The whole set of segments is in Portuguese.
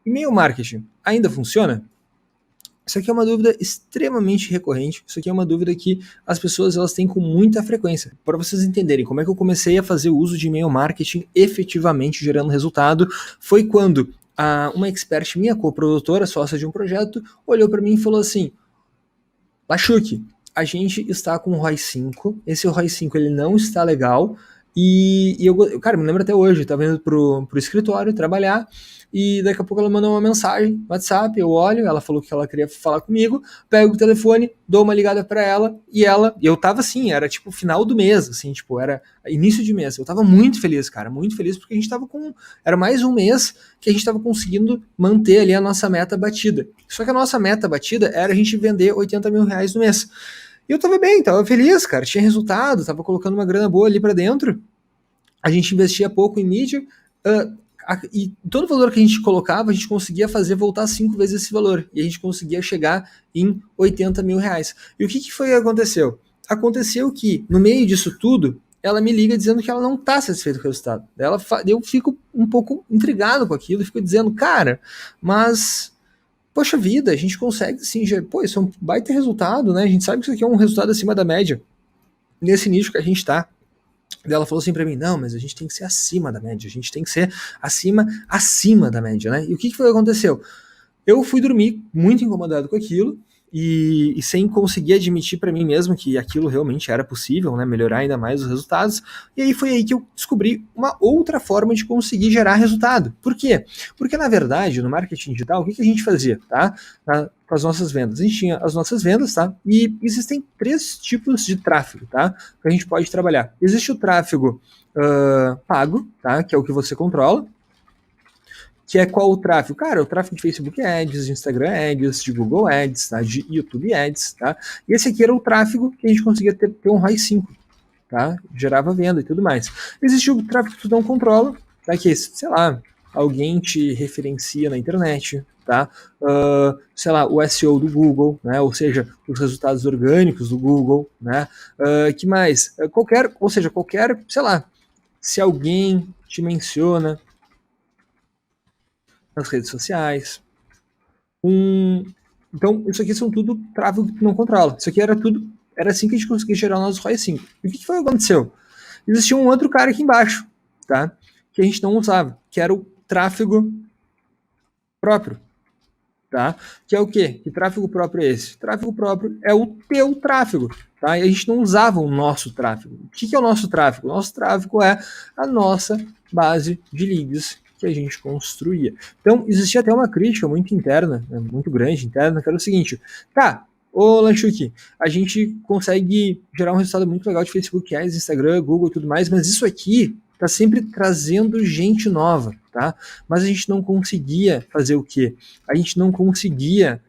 E-mail marketing ainda funciona? Isso aqui é uma dúvida extremamente recorrente, isso aqui é uma dúvida que as pessoas elas têm com muita frequência. Para vocês entenderem como é que eu comecei a fazer o uso de e-mail marketing efetivamente gerando resultado, foi quando uma expert minha, coprodutora, sócia de um projeto, olhou para mim e falou assim: Lachuk, a gente está com o ROI 5, esse ROI 5 ele não está legal, e eu, cara, me lembro até hoje, eu tava indo pro escritório trabalhar, e daqui a pouco ela mandou uma mensagem no WhatsApp, eu olho, ela falou que ela queria falar comigo, pego o telefone, dou uma ligada para ela, e eu tava assim, era tipo final do mês, assim, tipo, era início de mês, eu tava muito feliz, cara, muito feliz, porque a gente tava era mais um mês que a gente tava conseguindo manter ali a nossa meta batida. Só que a nossa meta batida era a gente vender 80 mil reais no mês. E eu tava bem, tava feliz, cara, tinha resultado, tava colocando uma grana boa ali para dentro, a gente investia pouco em mídia, e todo o valor que a gente colocava, a gente conseguia fazer voltar 5 vezes esse valor, e a gente conseguia chegar em 80 mil reais. E o que foi que aconteceu? Aconteceu que, no meio disso tudo, ela me liga dizendo que ela não está satisfeita com o resultado. Eu fico um pouco intrigado com aquilo, e fico dizendo, cara, mas poxa vida, a gente consegue sim, pô, isso é um baita resultado, né? A gente sabe que isso aqui é um resultado acima da média, nesse nicho que a gente tá. Ela falou assim pra mim, não, mas a gente tem que ser acima da média, a gente tem que ser acima da média, né? E o que foi que aconteceu? Eu fui dormir muito incomodado com aquilo, e sem conseguir admitir para mim mesmo que aquilo realmente era possível, né, melhorar ainda mais os resultados. E aí foi aí que eu descobri uma outra forma de conseguir gerar resultado. Por quê? Porque na verdade, no marketing digital, o que a gente fazia, tá? Com as nossas vendas. A gente tinha as nossas vendas, tá? E existem 3 tipos de tráfego, tá? Que a gente pode trabalhar. Existe o tráfego pago, tá? Que é o que você controla. Que é qual o tráfego? Cara, o tráfego de Facebook Ads, de Instagram Ads, de Google Ads, tá? De YouTube Ads, tá? E esse aqui era o tráfego que a gente conseguia ter um ROI 5, tá? Gerava venda e tudo mais. Existe o tráfego que tu não controla, tá? Que, sei lá, alguém te referencia na internet, tá? Sei lá, o SEO do Google, né? Ou seja, os resultados orgânicos do Google, né? Que mais? Qualquer, sei lá, se alguém te menciona nas redes sociais. Então, isso aqui são tudo tráfego que tu não controla. Isso aqui era assim que a gente conseguia gerar o nosso ROI 5. E o que foi que aconteceu? Existia um outro cara aqui embaixo, tá? Que a gente não usava, que era o tráfego próprio, tá? Que é o quê? Que tráfego próprio é esse? Tráfego próprio é o teu tráfego, tá? E a gente não usava o nosso tráfego. O que é o nosso tráfego? O nosso tráfego é a nossa base de leads que a gente construía. Então, existia até uma crítica muito interna, muito grande interna, que era o seguinte, tá, ô Lanchuk, a gente consegue gerar um resultado muito legal de Facebook Ads, Instagram, Google e tudo mais, mas isso aqui tá sempre trazendo gente nova, tá? Mas a gente não conseguia fazer o quê? A gente não conseguia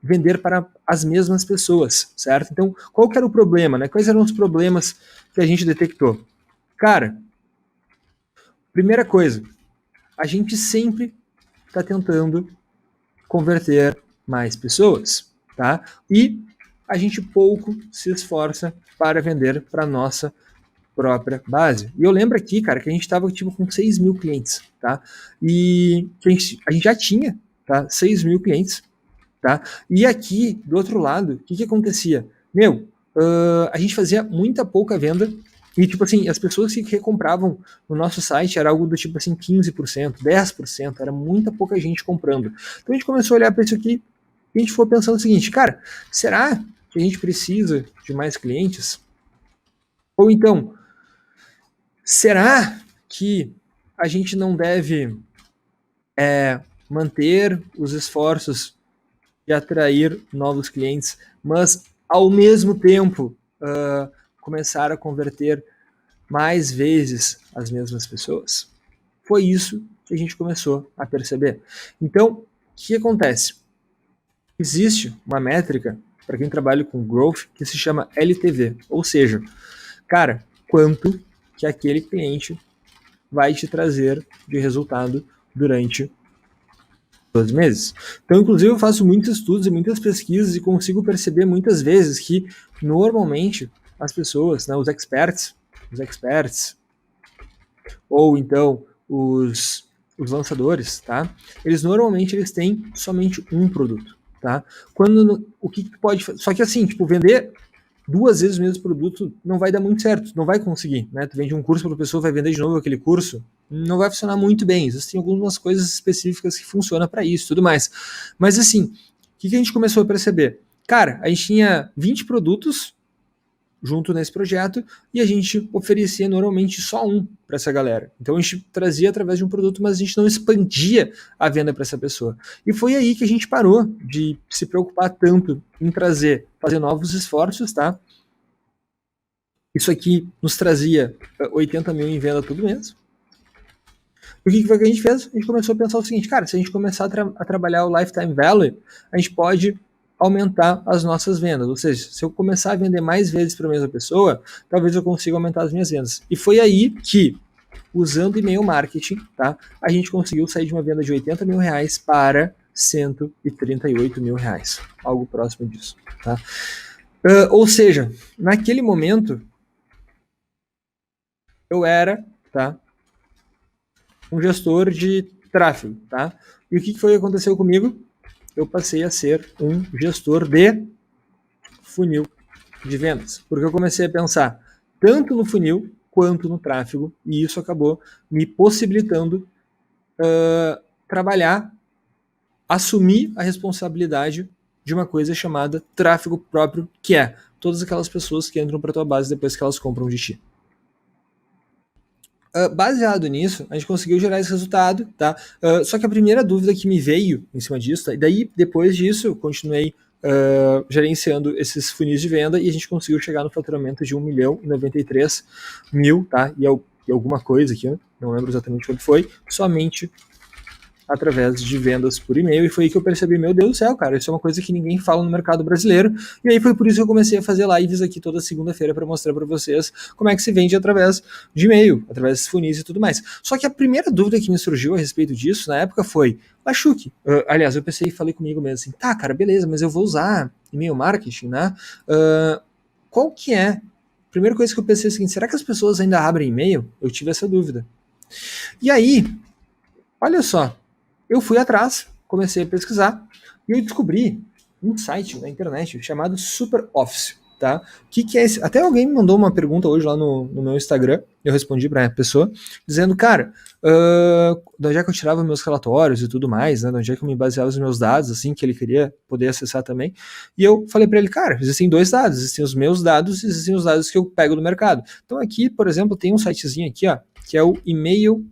vender para as mesmas pessoas, certo? Então, qual que era o problema, né? Quais eram os problemas que a gente detectou? Cara, primeira coisa, a gente sempre está tentando converter mais pessoas, tá? E a gente pouco se esforça para vender para nossa própria base. E eu lembro aqui, cara, que a gente estava tipo, com 6 mil clientes, tá? E a gente já tinha, tá? 6 mil clientes, tá? E aqui, do outro lado, o que acontecia? A gente fazia muita pouca venda e, tipo assim, as pessoas que recompravam no nosso site era algo do tipo assim, 15%, 10%, era muita pouca gente comprando. Então a gente começou a olhar para isso aqui e a gente foi pensando o seguinte, cara, será que a gente precisa de mais clientes? Ou então, será que a gente não deve manter os esforços de atrair novos clientes, mas ao mesmo tempo começar a converter mais vezes as mesmas pessoas? Foi isso que a gente começou a perceber. Então, o que acontece? Existe uma métrica para quem trabalha com growth que se chama LTV, ou seja, cara, quanto que aquele cliente vai te trazer de resultado durante 12 meses. Então, inclusive, eu faço muitos estudos e muitas pesquisas e consigo perceber muitas vezes que, normalmente, as pessoas, né, os experts, ou então os os lançadores, tá? Eles normalmente têm somente um produto, tá? O que pode fazer? Só que assim, tipo, vender 2 vezes o mesmo produto não vai dar muito certo, não vai conseguir, né? Tu vende um curso para a pessoa, vai vender de novo aquele curso, não vai funcionar muito bem. Existem algumas coisas específicas que funcionam para isso, tudo mais. Mas assim, o que a gente começou a perceber? Cara, a gente tinha 20 produtos junto nesse projeto e a gente oferecia normalmente só um para essa galera. Então a gente trazia através de um produto, mas a gente não expandia a venda para essa pessoa. E foi aí que a gente parou de se preocupar tanto em fazer novos esforços, tá? Isso aqui nos trazia 80 mil em venda todo mês. E o que foi que a gente fez? A gente começou a pensar o seguinte, cara, se a gente começar a trabalhar o Lifetime Value, a gente pode aumentar as nossas vendas. Ou seja, se eu começar a vender mais vezes para a mesma pessoa, talvez eu consiga aumentar as minhas vendas. E foi aí que, usando e-mail marketing, tá, a gente conseguiu sair de uma venda de 80 mil reais para 138 mil reais. Algo próximo disso. Tá? Ou seja, naquele momento, eu era, tá, um gestor de tráfego, tá? E o que foi que aconteceu comigo? Eu passei a ser um gestor de funil de vendas, porque eu comecei a pensar tanto no funil quanto no tráfego, e isso acabou me possibilitando trabalhar, assumir a responsabilidade de uma coisa chamada tráfego próprio, que é todas aquelas pessoas que entram para a tua base depois que elas compram de ti. Baseado nisso, a gente conseguiu gerar esse resultado, tá? Só que a primeira dúvida que me veio em cima disso, tá? E daí, depois disso, eu continuei gerenciando esses funis de venda e a gente conseguiu chegar no faturamento de 1.093.000, tá? E alguma coisa aqui, né? Não lembro exatamente quanto foi, somente através de vendas por e-mail, e foi aí que eu percebi, meu Deus do céu, cara, isso é uma coisa que ninguém fala no mercado brasileiro, e aí foi por isso que eu comecei a fazer lives aqui toda segunda-feira para mostrar para vocês como é que se vende através de e-mail, através de funis e tudo mais. Só que a primeira dúvida que me surgiu a respeito disso, na época, foi, Lachuk, aliás, eu pensei e falei comigo mesmo assim, tá, cara, beleza, mas eu vou usar e-mail marketing, né? Qual que é? A primeira coisa que eu pensei é o seguinte, será que as pessoas ainda abrem e-mail? Eu tive essa dúvida. E aí, olha só, eu fui atrás, comecei a pesquisar e eu descobri um site na internet chamado SuperOffice, tá? O que é esse? Até alguém me mandou uma pergunta hoje lá no meu Instagram, eu respondi para a pessoa, dizendo, cara, de onde é que eu tirava meus relatórios e tudo mais, né? De onde é que eu me baseava os meus dados, assim, que ele queria poder acessar também. E eu falei para ele, cara, existem 2 dados, existem os meus dados e existem os dados que eu pego do mercado. Então aqui, por exemplo, tem um sitezinho aqui, ó, que é o e-mail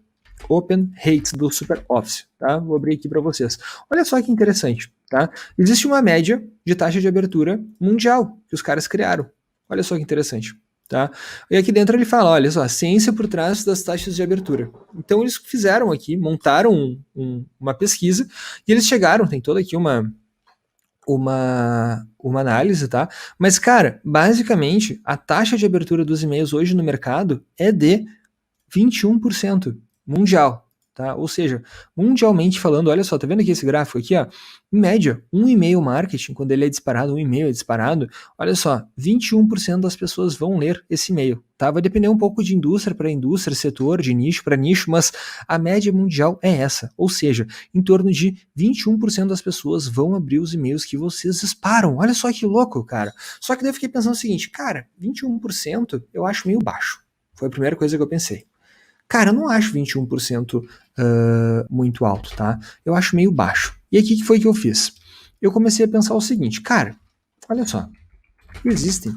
Open Rates do SuperOffice, tá? Vou abrir aqui para vocês. Olha só que interessante, tá? Existe uma média de taxa de abertura mundial que os caras criaram. Olha só que interessante, tá? E aqui dentro ele fala, olha só, a ciência por trás das taxas de abertura. Então eles fizeram aqui, montaram uma pesquisa e eles chegaram, tem toda aqui uma análise, tá? Mas, cara, basicamente, a taxa de abertura dos e-mails hoje no mercado é de 21%. Mundial, tá? Ou seja, mundialmente falando, olha só, tá vendo aqui esse gráfico aqui, ó? Em média, um e-mail marketing, quando ele é disparado, um e-mail é disparado, olha só, 21% das pessoas vão ler esse e-mail, tá? Vai depender um pouco de indústria para indústria, setor, de nicho para nicho, mas a média mundial é essa, ou seja, em torno de 21% das pessoas vão abrir os e-mails que vocês disparam. Olha só que louco, cara. Só que daí eu fiquei pensando o seguinte, cara, 21% eu acho meio baixo. Foi a primeira coisa que eu pensei. Cara, eu não acho 21% muito alto, tá? Eu acho meio baixo. E aí, o que foi que eu fiz? Eu comecei a pensar o seguinte, cara, olha só, existem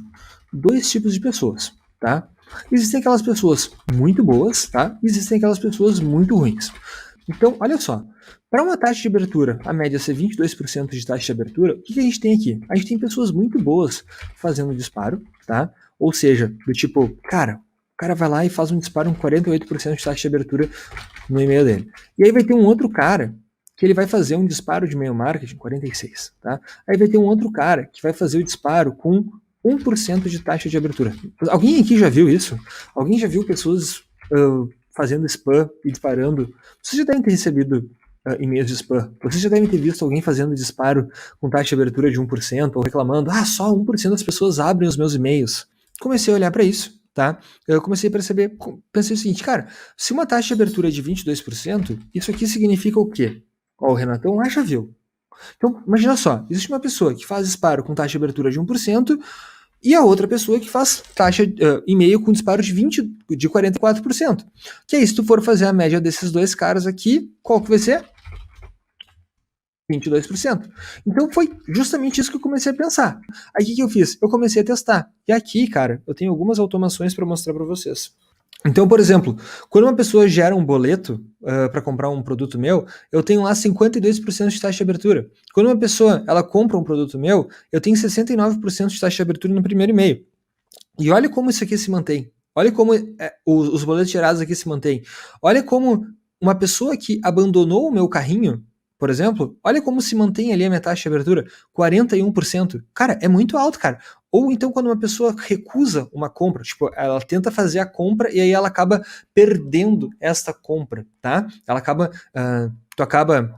2 tipos de pessoas, tá? Existem aquelas pessoas muito boas, tá? Existem aquelas pessoas muito ruins. Então, olha só, para uma taxa de abertura, a média ser 22% de taxa de abertura, o que a gente tem aqui? A gente tem pessoas muito boas fazendo disparo, tá? Ou seja, do tipo, cara, o cara vai lá e faz um disparo com 48% de taxa de abertura no e-mail dele. E aí vai ter um outro cara que ele vai fazer um disparo de e-mail marketing, 46%, tá? Aí vai ter um outro cara que vai fazer o disparo com 1% de taxa de abertura. Alguém aqui já viu isso? Alguém já viu pessoas fazendo spam e disparando? Vocês já devem ter recebido e-mails de spam. Vocês já devem ter visto alguém fazendo disparo com taxa de abertura de 1% ou reclamando, só 1% das pessoas abrem os meus e-mails. Comecei a olhar para isso, tá? Eu comecei a perceber, pensei o seguinte, cara, se uma taxa de abertura é de 22%, isso aqui significa o quê? Ó, o Renatão lá já viu. Então, imagina só, existe uma pessoa que faz disparo com taxa de abertura de 1% e a outra pessoa que faz taxa e-mail com disparo de 44%. Que aí, se tu for fazer a média desses dois caras aqui, qual que vai ser? 22%. Então foi justamente isso que eu comecei a pensar. Aí o que eu fiz? Eu comecei a testar. E aqui, cara, eu tenho algumas automações para mostrar para vocês. Então, por exemplo, quando uma pessoa gera um boleto para comprar um produto meu, eu tenho lá 52% de taxa de abertura. Quando uma pessoa ela compra um produto meu, eu tenho 69% de taxa de abertura no primeiro e-mail. E olha como isso aqui se mantém. Olha como os boletos gerados aqui se mantêm. Olha como uma pessoa que abandonou o meu carrinho, por exemplo, olha como se mantém ali a minha taxa de abertura, 41%. Cara, é muito alto, cara. Ou então quando uma pessoa recusa uma compra, tipo, ela tenta fazer a compra e aí ela acaba perdendo esta compra, tá? Ela acaba,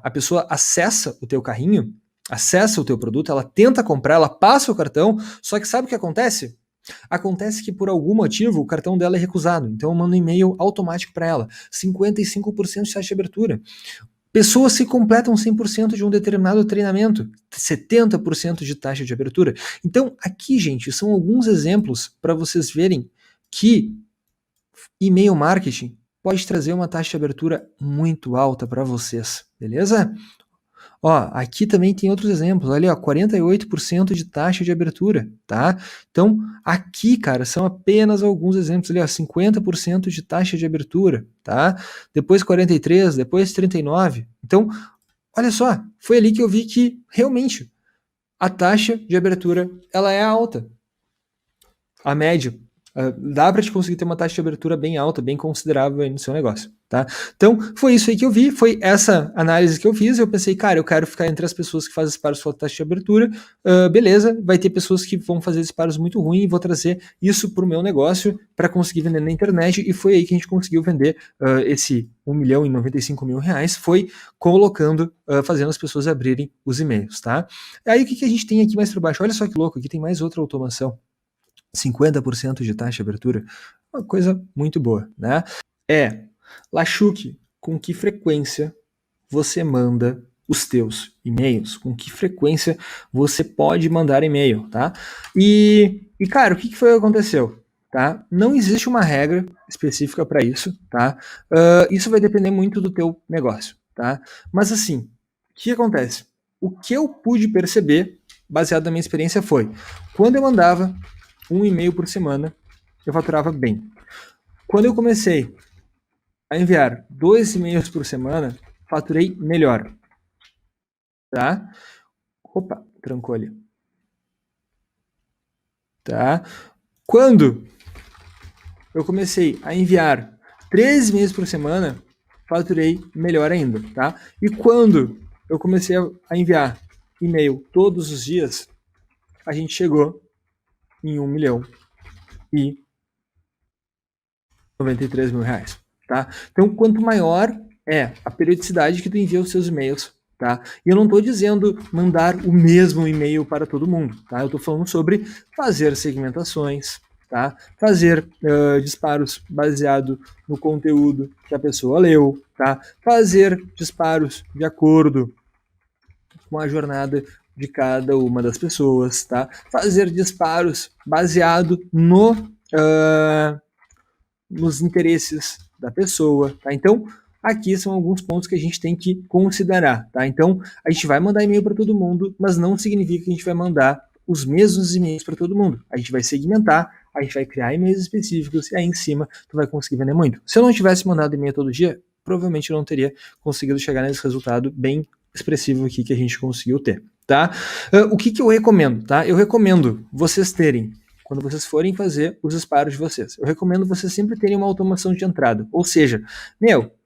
a pessoa acessa o teu carrinho, acessa o teu produto, ela tenta comprar, ela passa o cartão, só que sabe o que acontece? Acontece que por algum motivo o cartão dela é recusado, então eu mando um e-mail automático para ela, 55% de taxa de abertura. Pessoas que completam 100% de um determinado treinamento, 70% de taxa de abertura. Então, aqui, gente, são alguns exemplos para vocês verem que e-mail marketing pode trazer uma taxa de abertura muito alta para vocês, beleza? Ó, aqui também tem outros exemplos, olha, ó, 48% de taxa de abertura, tá? Então, aqui, cara, são apenas alguns exemplos, ali, ó, 50% de taxa de abertura, tá? Depois 43, depois 39. Então, olha só, foi ali que eu vi que realmente a taxa de abertura, ela é alta. A média, dá para te conseguir ter uma taxa de abertura bem alta, bem considerável aí no seu negócio, tá? Então, foi isso aí que eu vi, foi essa análise que eu fiz, eu pensei, cara, eu quero ficar entre as pessoas que fazem disparos com taxa de abertura, beleza, vai ter pessoas que vão fazer disparos muito ruins e vou trazer isso para o meu negócio para conseguir vender na internet, e foi aí que a gente conseguiu vender esse 1.095.000 reais, foi colocando, fazendo as pessoas abrirem os e-mails, tá? Aí o que a gente tem aqui mais para baixo? Olha só que louco, aqui tem mais outra automação. 50% de taxa de abertura, uma coisa muito boa, né? Lachuk, com que frequência você manda os teus e-mails? Com que frequência você pode mandar e-mail, tá? E cara, o que foi que aconteceu? Tá? Não existe uma regra específica para isso, tá? Isso vai depender muito do teu negócio, tá? Mas assim, o que acontece? O que eu pude perceber, baseado na minha experiência, foi quando eu mandava um e-mail por semana, eu faturava bem. Quando eu comecei a enviar 2 e-mails por semana, faturei melhor. Tá? Opa, trancou ali. Tá? Quando eu comecei a enviar 3 e-mails por semana, faturei melhor ainda, tá? E quando eu comecei a enviar e-mail todos os dias, a gente chegou em 1.093.000 reais, tá? Então, quanto maior é a periodicidade que tu envia os seus e-mails, tá? E eu não estou dizendo mandar o mesmo e-mail para todo mundo, tá? Eu estou falando sobre fazer segmentações, tá? Fazer disparos baseado no conteúdo que a pessoa leu, tá? Fazer disparos de acordo com a jornada de cada uma das pessoas, tá? Fazer disparos baseado nos interesses da pessoa, tá? Então, aqui são alguns pontos que a gente tem que considerar, tá? Então, a gente vai mandar e-mail para todo mundo, mas não significa que a gente vai mandar os mesmos e-mails para todo mundo. A gente vai segmentar, a gente vai criar e-mails específicos e aí em cima tu vai conseguir vender muito. Se eu não tivesse mandado e-mail todo dia, provavelmente eu não teria conseguido chegar nesse resultado bem expressivo aqui que a gente conseguiu ter, tá? O que eu recomendo, tá? Eu recomendo vocês terem, quando vocês forem fazer os disparos de vocês, eu recomendo vocês sempre terem uma automação de entrada. Ou seja,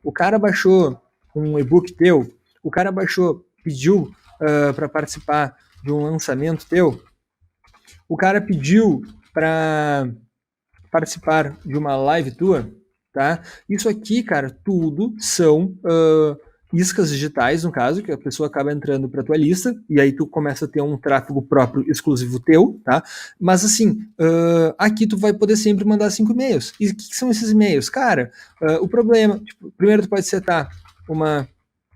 o cara baixou um e-book teu, o cara baixou, pediu para participar de um lançamento teu, o cara pediu para participar de uma live tua, tá? Isso aqui, cara, tudo são iscas digitais, no caso, que a pessoa acaba entrando para tua lista, e aí tu começa a ter um tráfego próprio, exclusivo teu, tá? Mas assim, aqui tu vai poder sempre mandar 5 e-mails. E o que são esses e-mails? Cara, o problema, tipo, primeiro tu pode setar uma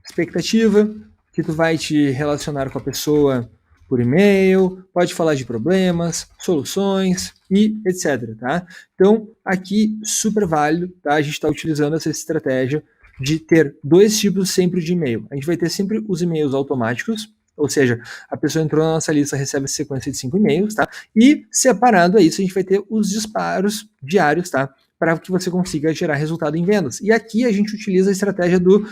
expectativa, que tu vai te relacionar com a pessoa por e-mail, pode falar de problemas, soluções e etc, tá? Então, aqui, super válido, tá? A gente está utilizando essa estratégia de ter 2 tipos sempre de e-mail. A gente vai ter sempre os e-mails automáticos, ou seja, a pessoa entrou na nossa lista, recebe a sequência de 5 e-mails, tá? E separado a isso, a gente vai ter os disparos diários, tá? Para que você consiga gerar resultado em vendas. E aqui a gente utiliza a estratégia do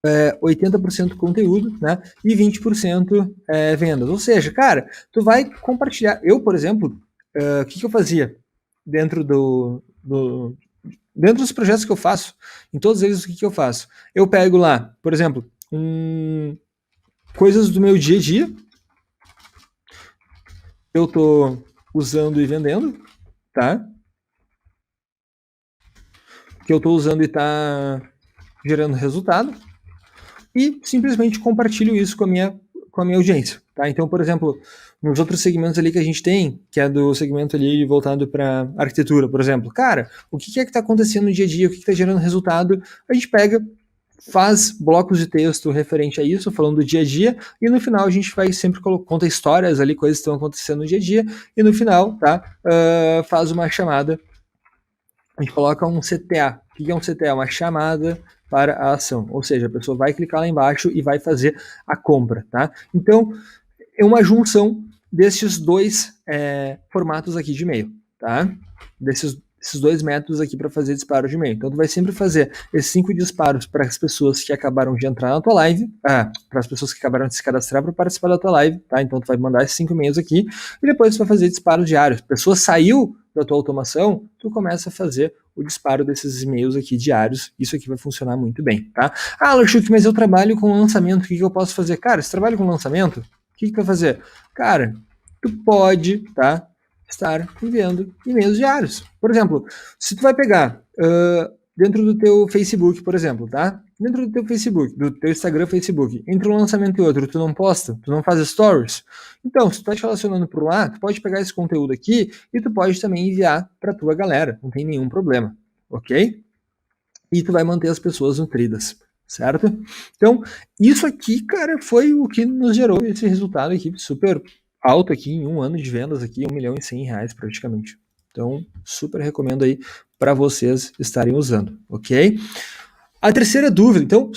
80% conteúdo, né? E 20% vendas. Ou seja, cara, tu vai compartilhar. Eu, por exemplo, o que eu fazia dentro dentro dos projetos que eu faço, em todos eles, o que eu faço? Eu pego lá, por exemplo, coisas do meu dia a dia, eu tô usando e vendendo, tá? Que eu tô usando e tá gerando resultado, e simplesmente compartilho isso com a minha audiência, tá? Então, por exemplo, nos outros segmentos ali que a gente tem, que é do segmento ali voltado para arquitetura, por exemplo, cara, o que é que está acontecendo no dia a dia, o que está gerando resultado, a gente pega, faz blocos de texto referente a isso, falando do dia a dia, e no final a gente vai sempre conta histórias ali, coisas que estão acontecendo no dia a dia, e no final, tá, faz uma chamada, a gente coloca um CTA. O que é um CTA? Uma chamada para a ação, ou seja, a pessoa vai clicar lá embaixo e vai fazer a compra, tá? Então, é uma junção desses 2 formatos aqui de e-mail, tá? Esses 2 métodos aqui para fazer disparo de e-mail. Então, tu vai sempre fazer esses 5 disparos para as pessoas que acabaram de entrar na tua live, para as pessoas que acabaram de se cadastrar para participar da tua live, tá? Então, tu vai mandar esses 5 e-mails aqui e depois tu vai fazer disparos diários. A pessoa saiu da tua automação, tu começa a fazer o disparo desses e-mails aqui diários. Isso aqui vai funcionar muito bem, tá? Ah, Luxuque, mas eu trabalho com lançamento, o que eu posso fazer? Cara, você trabalha com lançamento? O que tu vai fazer? Cara, tu pode, tá, estar enviando e-mails diários. Por exemplo, se tu vai pegar dentro do teu Facebook, por exemplo, tá? Dentro do teu Facebook, do teu Instagram, Facebook, entre um lançamento e outro, tu não posta, tu não faz stories. Então, se tu tá te relacionando por lá, tu pode pegar esse conteúdo aqui e tu pode também enviar para tua galera, não tem nenhum problema, ok? E tu vai manter as pessoas nutridas, certo? Então, isso aqui, cara, foi o que nos gerou esse resultado aqui super alto aqui em 1 ano de vendas aqui, R$1.100.000 praticamente. Então, super recomendo aí para vocês estarem usando, ok? A terceira dúvida, então,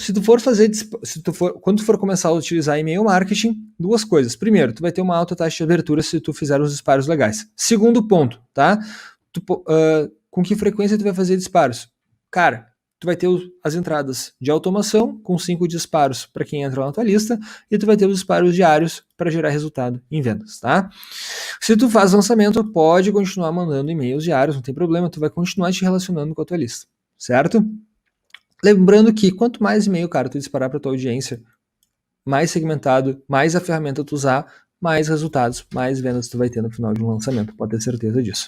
quando tu for começar a utilizar e-mail marketing, 2 coisas. Primeiro, tu vai ter uma alta taxa de abertura se tu fizer os disparos legais. Segundo ponto, tá? Com que frequência tu vai fazer disparos? Cara, tu vai ter as entradas de automação com 5 disparos para quem entra na tua lista e tu vai ter os disparos diários para gerar resultado em vendas, tá? Se tu faz lançamento, pode continuar mandando e-mails diários, não tem problema, tu vai continuar te relacionando com a tua lista, certo? Lembrando que quanto mais e-mail, cara, tu disparar para tua audiência, mais segmentado, mais a ferramenta tu usar, mais resultados, mais vendas tu vai ter no final de um lançamento, pode ter certeza disso.